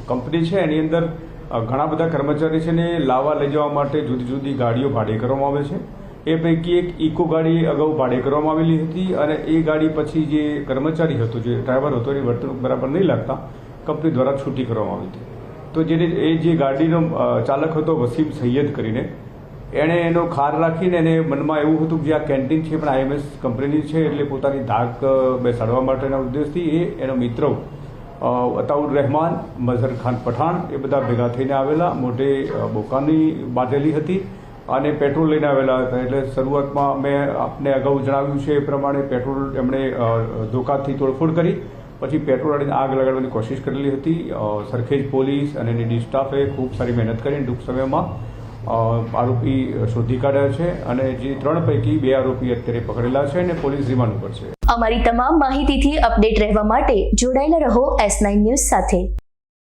Company છે એની અંદર ઘણા બધા કર્મચારી છે ને લાવવા લઈ જવા માટે જુદી જુદી ગાડીઓ ભાડે કરવામાં આવે છે। એ પૈકી એક ઇકો ગાડી અગાઉ ભાડે કરવામાં આવેલી હતી અને એ ગાડી પછી જે કર્મચારી હતો, જે ડ્રાઈવર હતો, એની વર્તણૂક બરાબર નહીં લાગતા કંપની દ્વારા છૂટી કરવામાં આવી હતી। તો જે ગાડીનો ચાલક હતો વસીમ સૈયદ કરીને, એણે એનો ખાર રાખીને એને મનમાં એવું હતું કે જે આ કેન્ટીન છે પણ IMS કંપનીની છે એટલે પોતાની ધાક બેસાડવા માટેના ઉદ્દેશથી એનો મિત્ર અતાઉર રહેમાન, મઝહર ખાન પઠાણ એ બધા ભેગા થઈને આવેલા, મોઢે બોકાની બાંધેલી હતી અને પેટ્રોલ લઈને આવેલા હતા। એટલે શરૂઆતમાં મેં આપને અગાઉ જણાવ્યું છે એ પ્રમાણે પેટ્રોલ એમણે ધોકાથી તોડફોડ કરી, પછી પેટ્રોલ અડીને આગ લગાડવાની કોશિશ કરેલી હતી। સરખેજ પોલીસ અને એની સ્ટાફે ખૂબ સારી મહેનત કરીને ટૂંક સમયમાં આરોપી શોધી કાઢ્યા છે અને જે 3 પૈકી 2 આરોપી અત્યારે પકડેલા છે અને પોલીસ રિમાન્ડ ઉપર છે। અમારી તમામ માહિતીથી અપડેટ રહેવા માટે જોડાયેલા રહો S9 ન્યૂઝ સાથે।